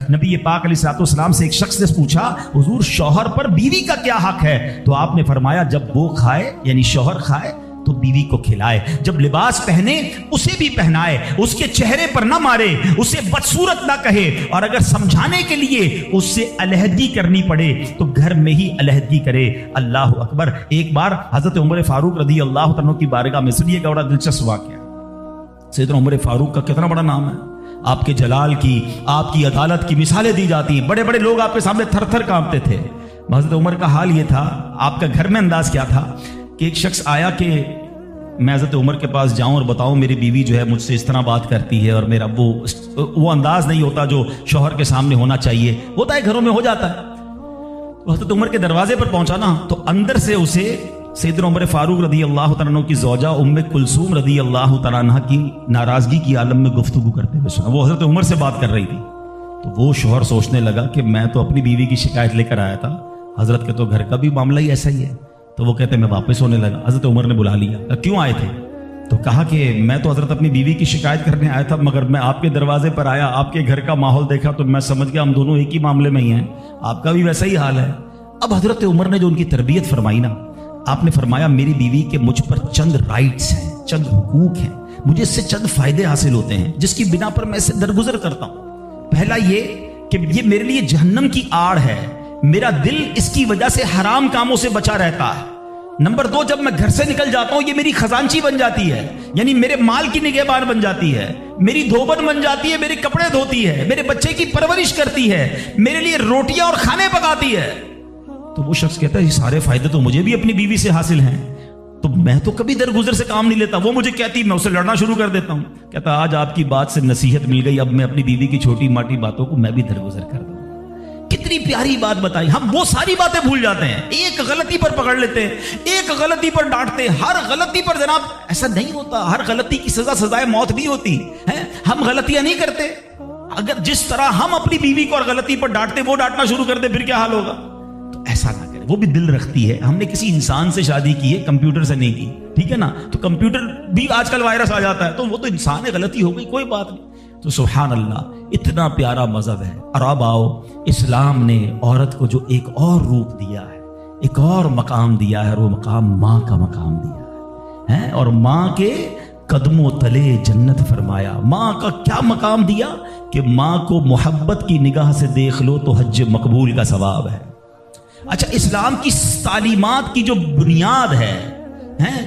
نبی پاک علیہ الصلوۃ والسلام سے ایک شخص نے پوچھا حضور شوہر پر بیوی کا کیا حق ہے؟ تو آپ نے فرمایا جب وہ کھائے یعنی شوہر کھائے تو بیوی کو کھلائے، جب لباس پہنے اسے بھی پہنائے، اس کے چہرے پر نہ مارے، اسے بدصورت نہ کہے، اور اگر سمجھانے کے لیے اس سے علیحدگی کرنی پڑے تو گھر میں ہی علیحدگی کرے۔ اللہ اکبر۔ ایک بار حضرت عمر فاروق رضی اللہ عنہ کی بارگاہ میں، سنیے گا بڑا دلچسپ واقعہ۔ سیدنا عمر فاروق کا کتنا بڑا نام ہے، آپ کے جلال کی، آپ کی عدالت کی مثالیں دی جاتی ہیں، بڑے بڑے لوگ آپ کے سامنے تھر تھر کانپتے تھے۔ حضرت عمر کا حال یہ تھا، آپ کا گھر میں انداز کیا تھا کہ ایک شخص آیا کہ میں حضرت عمر کے پاس جاؤں اور بتاؤں میری بیوی جو ہے مجھ سے اس طرح بات کرتی ہے، اور میرا وہ انداز نہیں ہوتا جو شوہر کے سامنے ہونا چاہیے، ہوتا ہے گھروں میں ہو جاتا ہے۔ حضرت عمر کے دروازے پر پہنچا نا تو اندر سے اسے سیدنا عمر فاروق رضی اللہ تعالیٰ عنہ کی زوجہ ام کلثوم رضی اللہ تعالیٰ عنہ کی ناراضگی کی عالم میں گفتگو کرتے ہوئے سنا۔ وہ حضرت عمر سے بات کر رہی تھی تو وہ شوہر سوچنے لگا کہ میں تو اپنی بیوی کی شکایت لے کر آیا تھا، حضرت کے تو گھر کا بھی معاملہ ہی ایسا ہی ہے۔ تو وہ کہتے میں واپس ہونے لگا۔ حضرت عمر نے بلا لیا، کیوں آئے تھے؟ تو کہا کہ میں تو حضرت اپنی بیوی کی شکایت کرنے آیا تھا، مگر میں آپ کے دروازے پر آیا، آپ کے گھر کا ماحول دیکھا تو میں سمجھ گیا ہم دونوں ایک ہی معاملے میں ہی ہیں، آپ کا بھی ویسا ہی حال ہے۔ اب حضرت عمر نے جو ان کی تربیت فرمائی نا، آپ نے فرمایا میری بیوی کے مجھ پر چند رائٹس ہیں، چند حقوق ہیں، مجھے اس سے چند فائدے حاصل ہوتے ہیں جس کی بنا پر میں اس سے درگزر کرتا ہوں۔ پہلا یہ کہ یہ میرے لیے جہنم کی آڑ ہے، میرا دل اس کی وجہ سے حرام کاموں سے بچا رہتا ہے۔ نمبر 2، جب میں گھر سے نکل جاتا ہوں یہ میری خزانچی بن جاتی ہے، یعنی میرے مال کی نگہبان بن جاتی ہے، میری دھوبن بن جاتی ہے، میرے کپڑے دھوتی ہے، میرے بچے کی پرورش کرتی ہے، میرے لیے روٹیاں اور کھانے پکاتی ہے۔ تو وہ شخص کہتا ہے یہ سارے فائدے تو مجھے بھی اپنی بیوی سے حاصل ہیں، تو میں تو کبھی درگزر سے کام نہیں لیتا، وہ مجھے کہتی میں اسے لڑنا شروع کر دیتا ہوں۔ کہتا آج آپ کی بات سے نصیحت مل گئی، اب میں اپنی بیوی کی چھوٹی ماٹی باتوں کو میں بھی درگزر کر دوں۔ کتنی پیاری بات بتائی، ہم وہ ساری باتیں بھول جاتے ہیں، ایک غلطی پر پکڑ لیتے ہیں، ایک غلطی پر ڈانٹتے ہیں، ہر غلطی پر جناب ایسا نہیں ہوتا، ہر غلطی کی سزا سزائے موت نہیں ہوتی ہے، ہم غلطیاں نہیں کرتے۔ اگر جس طرح ہم اپنی بیوی کو اور غلطی پر ڈانٹتے وہ ڈانٹنا شروع کر دے پھر کیا حال ہوگا؟ تو ایسا نہ کرے، وہ بھی دل رکھتی ہے، ہم نے کسی انسان سے شادی کی ہے، کمپیوٹر سے نہیں کی، ٹھیک ہے نا؟ تو کمپیوٹر بھی آج کل وائرس آ جاتا ہے، تو وہ تو انسان ہے، غلطی ہو گئی کوئی بات نہیں۔ تو سبحان اللہ، اتنا پیارا مذہب ہے۔ اور اب آؤ، اسلام نے عورت کو جو ایک اور روپ دیا ہے، ایک اور مقام دیا ہے، اور وہ مقام ماں کا مقام دیا ہے، اور ماں کے قدموں تلے جنت فرمایا۔ ماں کا کیا مقام دیا کہ ماں کو محبت کی نگاہ سے دیکھ لو تو حج مقبول کا ثواب ہے۔ اچھا، اسلام کی تعلیمات کی جو بنیاد ہے،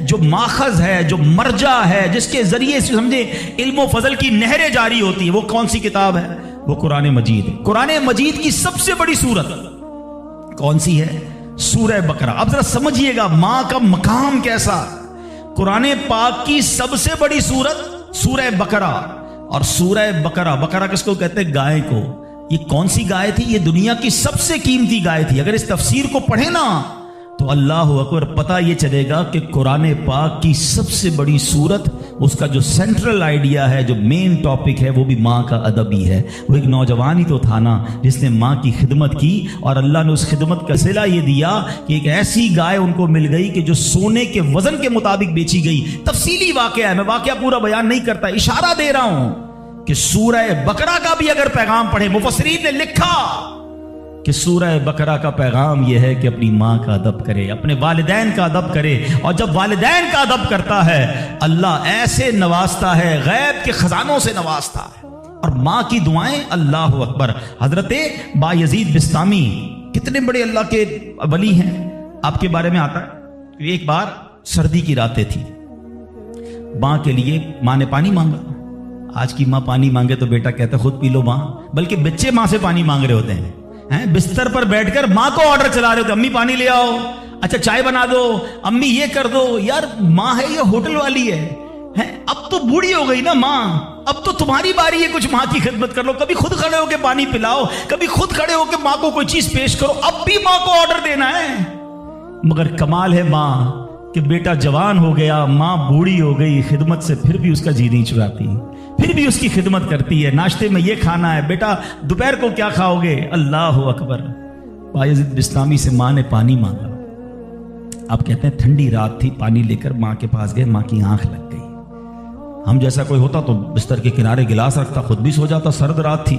جو ماخذ ہے، جو مرجع ہے، جس کے ذریعے سے سمجھے علم و فضل کی نہریں جاری ہوتی ہیں، وہ کون سی کتاب ہے؟ وہ قرآن مجید ہے۔ قرآن مجید کی سب سے بڑی سورت کون سی ہے؟ سورہ بقرہ۔ اب ذرا سمجھیے گا ماں کا مقام کیسا۔ قرآن پاک کی سب سے بڑی سورت سورہ بقرہ، اور سورہ بقرہ، بقرہ کس کو کہتے ہیں؟ گائے کو۔ یہ کون سی گائے تھی؟ یہ دنیا کی سب سے قیمتی گائے تھی۔ اگر اس تفسیر کو پڑھیں نا تو اللہ اکبر، پتہ یہ چلے گا کہ قرآن پاک کی سب سے بڑی سورت، اس کا جو سینٹرل آئیڈیا ہے، جو مین ٹاپک ہے، وہ بھی ماں کا ادب ہی ہے۔ وہ ایک نوجوان ہی تو تھا نا جس نے ماں کی خدمت کی، اور اللہ نے اس خدمت کا صلہ یہ دیا کہ ایک ایسی گائے ان کو مل گئی کہ جو سونے کے وزن کے مطابق بیچی گئی۔ تفصیلی واقعہ ہے، میں واقعہ پورا بیان نہیں کرتا، اشارہ دے رہا ہوں کہ سورہ بقرہ کا بھی اگر پیغام پڑھے، مفسرین نے لکھا کہ سورہ بقرہ کا پیغام یہ ہے کہ اپنی ماں کا ادب کرے، اپنے والدین کا ادب کرے، اور جب والدین کا ادب کرتا ہے اللہ ایسے نوازتا ہے، غیب کے خزانوں سے نوازتا ہے۔ اور ماں کی دعائیں، اللہ اکبر۔ حضرت بایزید بستامی کتنے بڑے اللہ کے ولی ہیں، آپ کے بارے میں آتا ہے کہ ایک بار سردی کی راتیں تھی، ماں کے لیے ماں نے پانی مانگا۔ آج کی ماں پانی مانگے تو بیٹا کہتا ہے خود پی لو ماں، بلکہ بچے ماں سے پانی مانگ رہے ہوتے ہیں، بستر پر بیٹھ کر ماں کو آرڈر چلا رہے ہوتے، امی پانی لے آؤ، اچھا چائے بنا دو، امی یہ کر دو۔ یار ماں ہے یا ہوٹل والی ہے؟ اب تو بوڑھی ہو گئی نا ماں، اب تو تمہاری باری ہے کچھ ماں کی خدمت کر لو، کبھی خود کھڑے ہو کے پانی پلاؤ، کبھی خود کھڑے ہو کے ماں کو کوئی چیز پیش کرو، اب بھی ماں کو آرڈر دینا ہے۔ مگر کمال ہے ماں کہ بیٹا جوان ہو گیا، ماں بوڑھی ہو گئی، خدمت سے پھر بھی اس کا جی نہیں چراتی، پھر بھی اس کی خدمت کرتی ہے۔ ناشتے میں یہ کھانا ہے بیٹا، دوپہر کو کیا کھاؤ گے؟ اللہ اکبر۔ بایزید بستامی سے ماں نے پانی مانگا، آپ کہتے ہیں ٹھنڈی رات تھی، پانی لے کر ماں کے پاس گئے، ماں کی آنکھ لگ گئی۔ ہم جیسا کوئی ہوتا تو بستر کے کنارے گلاس رکھتا، خود بھی سو جاتا، سرد رات تھی۔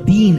3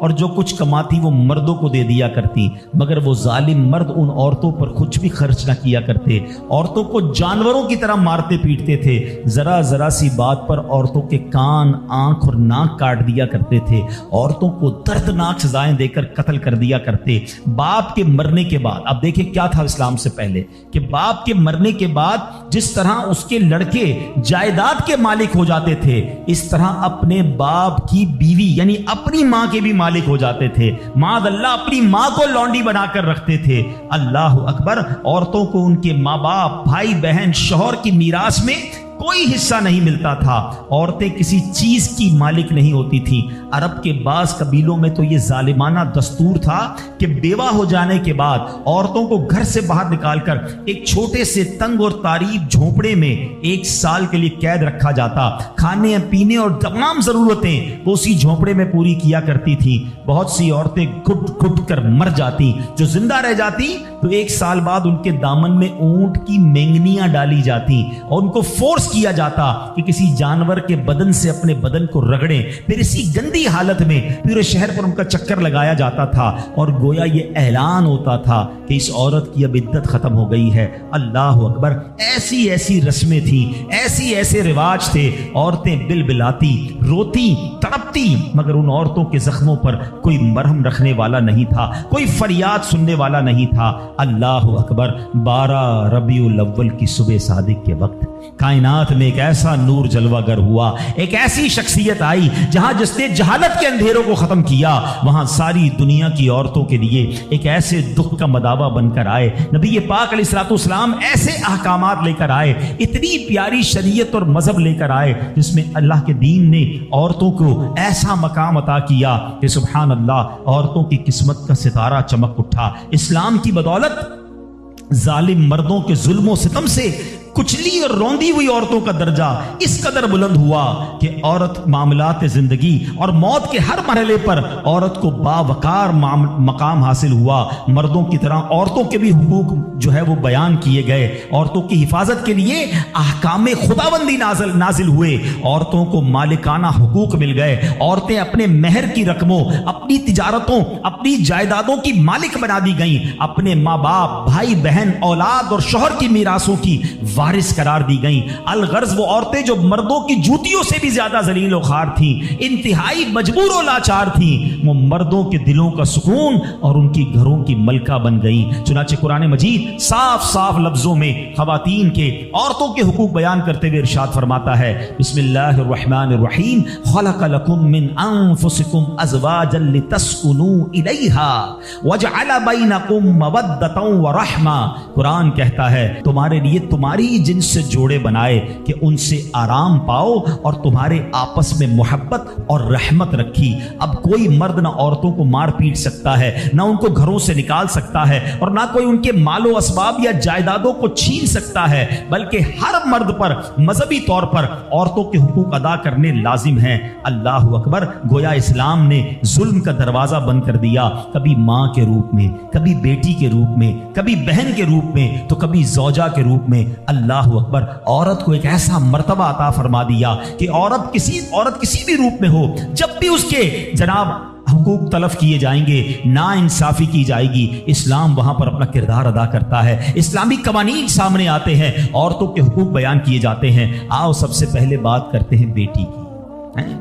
اور جو کچھ کماتی وہ مردوں کو دے دیا کرتی، مگر وہ ظالم مرد ان عورتوں پر کچھ بھی خرچ نہ کیا کرتے، عورتوں کو جانوروں کی طرح مارتے پیٹتے تھے، ذرا ذرا سی بات پر عورتوں کے کان، آنکھ اور ناک کاٹ دیا کرتے تھے، عورتوں کو دردناک سزائیں دے کر قتل کر دیا کرتے۔ باپ کے مرنے کے بعد، اب دیکھیں کیا تھا اسلام سے پہلے، کہ باپ کے مرنے کے بعد جس طرح اس کے لڑکے جائیداد کے مالک ہو جاتے تھے، اس طرح اپنے باپ کی بیوی یعنی اپنی ماں کے بھی مالک ہو جاتے تھے۔ معاذ اللہ، اپنی ماں کو لونڈی بنا کر رکھتے تھے۔ اللہ اکبر۔ عورتوں کو ان کے ماں باپ، بھائی بہن، شوہر کی میراث میں کوئی حصہ نہیں ملتا تھا، عورتیں کسی چیز کی مالک نہیں ہوتی تھیں۔ عرب کے بعض قبیلوں میں تو یہ ظالمانہ دستور تھا کہ بیوہ ہو جانے کے بعد عورتوں کو گھر سے باہر نکال کر ایک چھوٹے سے تنگ اور تاریک جھونپڑے میں 1 سال کے لیے قید رکھا جاتا، کھانے پینے اور تمام ضرورتیں وہ اسی جھونپڑے میں پوری کیا کرتی تھیں۔ بہت سی عورتیں گھٹ گھٹ کر مر جاتی، جو زندہ رہ جاتی تو 1 سال بعد ان کے دامن میں اونٹ کی مینگنیاں ڈالی جاتی اور ان کو فورس کیا جاتا کہ کسی جانور کے بدن سے اپنے بدن کو رگڑیں، پھر اسی گندی حالت میں پورے شہر پر ان کا چکر لگایا جاتا تھا اور گویا یہ اعلان ہوتا تھا کہ اس عورت کی اب عدت ختم ہو گئی ہے۔ اللہ اکبر۔ ایسی ایسی رسمیں تھیں، ایسے رواج تھے، عورتیں بلبلاتی، روتی، تڑپتی، مگر ان عورتوں کے زخموں پر کوئی مرہم رکھنے والا نہیں تھا، کوئی فریاد سننے والا نہیں تھا۔ اللہ اکبر۔ 12 ربیع الاول کی صبح صادق کے وقت کائنات میں ایک ایسا نور جلوہ گر ہوا، ایک ایسی شخصیت آئی جہاں جس نے جہالت کے اندھیروں کو ختم کیا، وہاں ساری دنیا کی عورتوں کے لیے ایک ایسے دکھ کا مداوا بن کر آئے۔ نبی پاک علیہ الصلوۃ والسلام ایسے احکامات لے کر آئے، اتنی پیاری شریعت اور مذہب لے کر آئے جس میں اللہ کے دین نے عورتوں کو ایسا مقام عطا کیا کہ سبحان اللہ، عورتوں کی قسمت کا ستارہ چمک اٹھا۔ اسلام کی بدولت ظالم مردوں کے ظلم و ستم سے کچلی اور روندی ہوئی عورتوں کا درجہ اس قدر بلند ہوا کہ عورت معاملات زندگی اور موت کے ہر مرحلے پر عورت کو باوقار مقام حاصل ہوا۔ مردوں کی طرح عورتوں کے بھی حقوق جو ہے وہ بیان کیے گئے، عورتوں کی حفاظت کے لیے احکام خداوندی نازل ہوئے، عورتوں کو مالکانہ حقوق مل گئے، عورتیں اپنے مہر کی رقموں، اپنی تجارتوں، اپنی جائیدادوں کی مالک بنا دی گئیں، اپنے ماں باپ، بھائی بہن، اولاد اور شوہر کی میراثوں کی وارث قرار دی گئیں۔ الغرض وہ عورتیں جو مردوں کی جوتیوں سے بھی زیادہ ذلیل و خوار تھیں، انتہائی مجبور و لاچار تھیں، وہ مردوں کے دلوں کا سکون اور ان کی گھروں کی ملکہ بن گئیں۔ چنانچہ قرآن مجید صاف صاف لفظوں میں خواتین کے، عورتوں کے حقوق بیان کرتے ہوئے ارشاد فرماتا ہے، بسم اللہ الرحمن الرحیم، خلق لکم من انفسکم ازواجا لتسکنوا الیہا وجعل بینکم مودۃ ورحمہ۔ قرآن کہتا ہے تمہارے لیے تمہاری جن سے جوڑے بنائے کہ ان سے آرام پاؤ اور تمہارے آپس میں محبت اور رحمت رکھی۔ اب کوئی مرد نہ عورتوں کو مار پیٹ سکتا ہے، نہ ان کو گھروں سے نکال سکتا ہے، اور نہ کوئی ان کے مال و اسباب یا جائیدادوں کو چھین سکتا ہے، بلکہ ہر مرد پر مذہبی طور پر عورتوں کے حقوق ادا کرنے لازم ہیں۔ اللہ اکبر۔ گویا اسلام نے ظلم کا دروازہ بند کر دیا، کبھی ماں کے روپ میں، کبھی بیٹی کے روپ میں، کبھی بہن کے روپ میں، تو کبھی زوجہ کے روپ میں۔ اللہ اکبر۔ عورت کو ایک ایسا مرتبہ عطا فرما دیا کہ عورت کسی بھی روپ میں ہو، جب بھی اس کے جناب حقوق تلف کیے جائیں گے، نا انصافی کی جائے گی، اسلام وہاں پر اپنا کردار ادا کرتا ہے۔ اسلامی قوانین سامنے آتے ہیں، عورتوں کے حقوق بیان کیے جاتے ہیں۔ آؤ سب سے پہلے بات کرتے ہیں بیٹی کی۔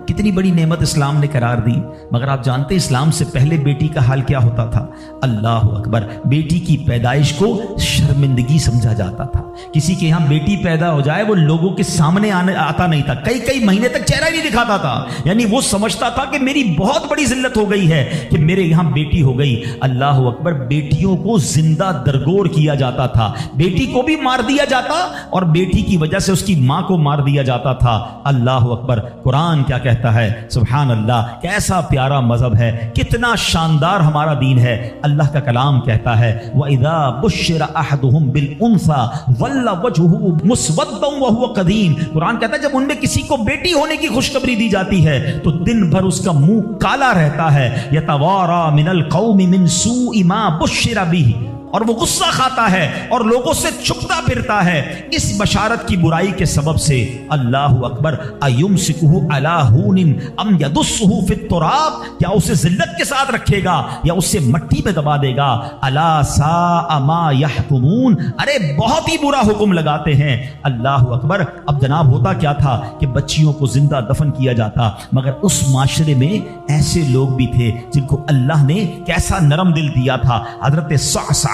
کتنی بڑی نعمت اسلام نے قرار دی، مگر آپ جانتے اسلام سے پہلے بیٹی کا حال کیا ہوتا تھا؟ اللہ اکبر۔ بیٹی کی پیدائش کو شرمندگی سمجھا جاتا تھا۔ کسی کے یہاں بیٹی پیدا ہو جائے وہ لوگوں کے سامنے آتا نہیں تھا، کئی مہینے تک چہرہ ہی نہیں دکھاتا تھا، یعنی وہ سمجھتا تھا کہ میری بہت بڑی ذلت ہو گئی ہے کہ میرے یہاں بیٹی ہو گئی۔ اللہ اکبر۔ بیٹیوں کو زندہ درگور کیا جاتا تھا، بیٹی کو بھی مار دیا جاتا اور بیٹی کی وجہ سے اس کی ماں کو مار دیا جاتا تھا۔ اللہ اکبر۔ قرآن کیا کہتا ہے؟ سبحان اللہ، کیسا پیارا مذہب ہے، کتنا شاندار ہمارا دین ہے۔ اللہ کا کلام کہتا ہے وَإِذَا بُشِّرَ أَحَدُهُمْ بِالْأُنثَىٰ وَلَّ وَجْهُهُ مُسْوَدًّا وَهُوَ كَظِيمٌ۔ قرآن کہتا ہے جب ان میں کسی کو بیٹی ہونے کی خوشخبری دی جاتی ہے تو دن بھر اس کا منہ کالا رہتا ہے، يَتَوَارَىٰ مِنَ الْقَوْمِ مِنْ سُوءِ مَا بُشِّرَ بِهِ۔ اور وہ غصہ کھاتا ہے اور لوگوں سے چھپتا پھرتا ہے، اس بشارت کی برائی کے سبب سے اللہ اکبر ایمسکہ علی ہون ام یدسہ فی التراب، کیا اسے ذلت کے ساتھ رکھے گا یا اسے مٹی میں دبا دے گا؟ الا ساء ما یحکمون، ارے بہت ہی برا حکم لگاتے ہیں۔ اللہ اکبر۔ اب جناب ہوتا کیا تھا کہ بچیوں کو زندہ دفن کیا جاتا، مگر اس معاشرے میں ایسے لوگ بھی تھے جن کو اللہ نے کیسا نرم دل دیا تھا۔ حضرت صعصعہ،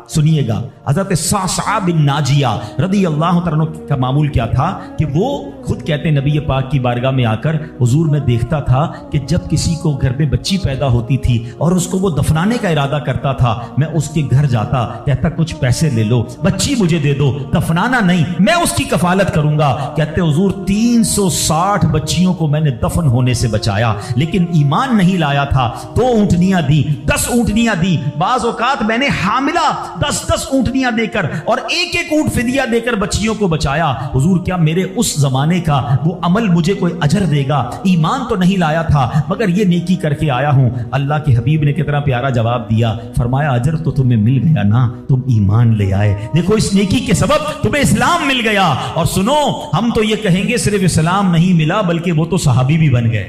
سنیے گا، حضرت صعصعہ بن ناجیہ رضی اللہ تعالیٰ کا معمول کیا تھا کہ وہ خود کہتے ہیں نبی پاک کی بارگاہ میں آ کر، حضور میں دیکھتا تھا کہ جب کسی کو گھر میں بچی پیدا ہوتی تھی اور اس کو وہ دفنانے کا ارادہ کرتا تھا، میں اس کے گھر جاتا، کہتا کچھ پیسے لے لو، بچی مجھے دے دو، دفنانا نہیں، میں اس کی کفالت کروں گا۔ کہتے حضور 360 بچیوں کو میں نے دفن ہونے سے بچایا، لیکن ایمان نہیں لایا تھا۔ 2 اونٹنیاں دی، 10 اونٹنیاں دی، بعض اوقات میں نے حاملہ 10 اونٹنیاں دے کر اور ایک اونٹ فدیہ دے کر بچیوں کو بچایا۔ حضور کیا میرے اس زمانے کا وہ عمل مجھے کوئی اجر دے گا؟ ایمان تو نہیں لایا تھا مگر یہ نیکی کر کے آیا ہوں۔ اللہ کے حبیب نے کتنا پیارا جواب دیا، فرمایا اجر تو تمہیں مل گیا نا، تم ایمان لے آئے، دیکھو اس نیکی کے سبب تمہیں اسلام مل گیا۔ اور سنو، ہم تو یہ کہیں گے صرف اسلام نہیں ملا بلکہ وہ تو صحابی بھی بن گئے،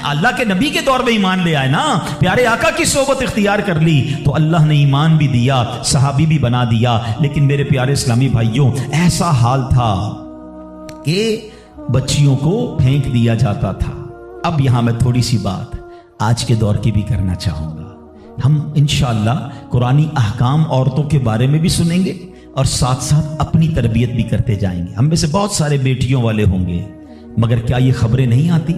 اللہ کے نبی کے دور میں ایمان لے آئے نا، پیارے آقا کی صحبت اختیار کر لی تو اللہ نے ایمان بھی دیا، صحابی بھی بنا دیا۔ لیکن میرے پیارے اسلامی بھائیوں، ایسا حال تھا کہ بچیوں کو پھینک دیا جاتا تھا۔ اب یہاں میں تھوڑی سی بات آج کے دور کی بھی کرنا چاہوں گا۔ ہم انشاءاللہ قرآنی احکام عورتوں کے بارے میں بھی سنیں گے اور ساتھ ساتھ اپنی تربیت بھی کرتے جائیں گے۔ ہم میں سے بہت سارے بیٹیوں والے ہوں گے، مگر کیا یہ خبریں نہیں آتی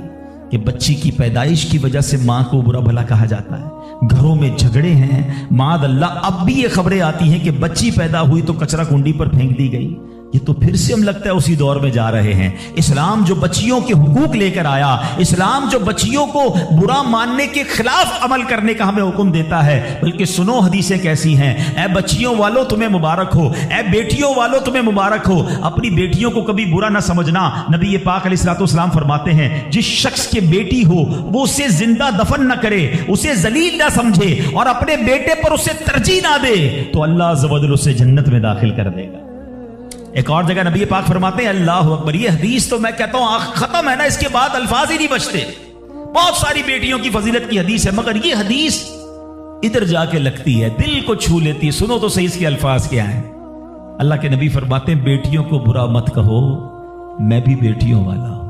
کہ بچی کی پیدائش کی وجہ سے ماں کو برا بھلا کہا جاتا ہے، گھروں میں جھگڑے ہیں، معاذ اللہ۔ اب بھی یہ خبریں آتی ہیں کہ بچی پیدا ہوئی تو کچرا کنڈی پر پھینک دی گئی۔ یہ تو پھر سے ہم لگتا ہے اسی دور میں جا رہے ہیں۔ اسلام جو بچیوں کے حقوق لے کر آیا، اسلام جو بچیوں کو برا ماننے کے خلاف عمل کرنے کا ہمیں حکم دیتا ہے، بلکہ سنو حدیثیں کیسی ہیں۔ اے بچیوں والو تمہیں مبارک ہو، اے بیٹیوں والو تمہیں مبارک ہو، اپنی بیٹیوں کو کبھی برا نہ سمجھنا۔ نبی پاک علیہ الصلوۃ والسلام فرماتے ہیں جس شخص کے بیٹی ہو وہ اسے زندہ دفن نہ کرے، اسے ذلیل نہ سمجھے اور اپنے بیٹے پر اسے ترجیح نہ دے تو اللہ عز و جل اسے جنت میں داخل کر دے گا۔ ایک اور جگہ نبی پاک فرماتے ہیں، اللہ اکبر، یہ حدیث تو میں کہتا ہوں ختم ہے نا، اس کے بعد الفاظ ہی نہیں بچتے۔ بہت ساری بیٹیوں کی فضیلت کی حدیث ہے مگر یہ حدیث ادھر جا کے لگتی ہے، دل کو چھو لیتی ہے۔ سنو تو صحیح اس کے الفاظ کیا ہیں۔ اللہ کے نبی فرماتے ہیں بیٹیوں کو برا مت کہو، میں بھی بیٹیوں والا ہوں۔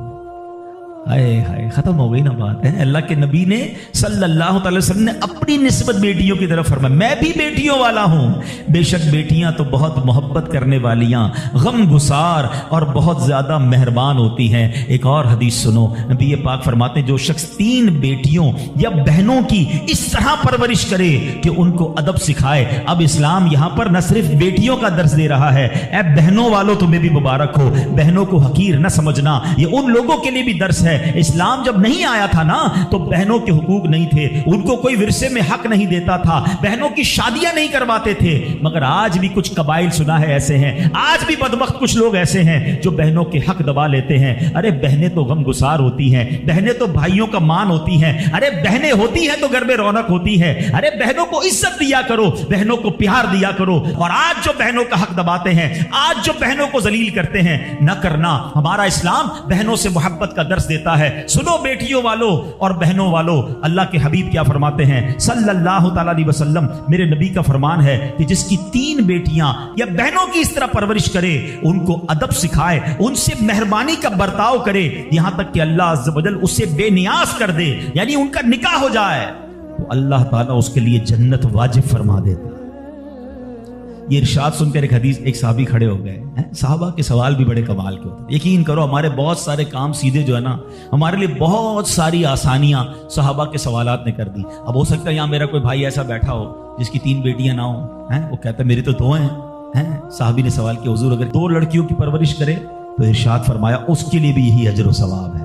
ہائے ہائے، ختم ہو گئی نا بات ہے۔ اللہ کے نبی نے صلی اللہ تعالی وسلم نے اپنی نسبت بیٹیوں کی طرف فرمایا میں بھی بیٹیوں والا ہوں۔ بے شک بیٹیاں تو بہت محبت کرنے والیاں، غم گسار اور بہت زیادہ مہربان ہوتی ہیں۔ ایک اور حدیث سنو، نبی پاک فرماتے ہیں جو شخص 3 بیٹیوں یا بہنوں کی اس طرح پرورش کرے کہ ان کو ادب سکھائے۔ اب اسلام یہاں پر نہ صرف بیٹیوں کا درس دے رہا ہے، اے بہنوں والوں تمہیں بھی مبارک ہو، بہنوں کو حقیر نہ سمجھنا، یہ ان لوگوں کے لیے بھی درس ہے۔ اسلام جب نہیں آیا تھا نا تو بہنوں کے حقوق نہیں تھے، ان کو کوئی ورثے میں حق نہیں دیتا تھا، بہنوں کی شادیاں نہیں کرواتے تھے۔ مگر آج بھی کچھ قبائل سنا ہے ایسے ہیں، آج بھی بدبخت کچھ لوگ ایسے ہیں جو بہنوں کے حق دبا لیتے ہیں۔ ارے بہنیں تو غم گسار ہوتی ہیں، بہنیں تو بھائیوں کا مان ہوتی ہیں، ارے بہنیں ہوتی ہیں تو گھر میں رونق ہوتی ہے۔ ارے بہنوں کو عزت دیا کرو، بہنوں کو پیار دیا کرو۔ اور آج جو بہنوں کا حق دباتے ہیں، آج جو بہنوں کو ذلیل کرتے ہیں، نہ کرنا۔ ہمارا اسلام بہنوں سے محبت کا درس دیتا ہے۔ سنو بیٹیوں والو اور بہنوں والو، اللہ کے حبیب کیا فرماتے ہیں صلی اللہ تعالی علیہ وسلم، میرے نبی کا فرمان ہے کہ جس کی 3 بیٹیاں یا بہنوں کی اس طرح پرورش کرے، ان کو ادب سکھائے، ان سے مہربانی کا برتاؤ کرے، یہاں تک کہ اللہ عز و جل اسے بے نیاز کر دے، یعنی ان کا نکاح ہو جائے، تو اللہ تعالیٰ اس کے لیے جنت واجب فرما دیتا۔ یہ ارشاد سن کر ایک صحابی کھڑے ہو گئے۔ صحابہ کے سوال بھی بڑے کمال کے ہوتے ہیں۔ یقین کرو ہمارے بہت سارے کام سیدھے جو ہے نا، ہمارے لیے بہت ساری آسانیاں صحابہ کے سوالات نے کر دی۔ اب ہو سکتا ہے یہاں میرا کوئی بھائی ایسا بیٹھا ہو جس کی 3 بیٹیاں نہ ہوں، وہ کہتا ہے میری تو 2 ہیں۔ صحابی نے سوال کیا حضور اگر 2 لڑکیوں کی پرورش کرے تو ارشاد فرمایا اس کے لیے بھی یہی اجر و ثواب ہے۔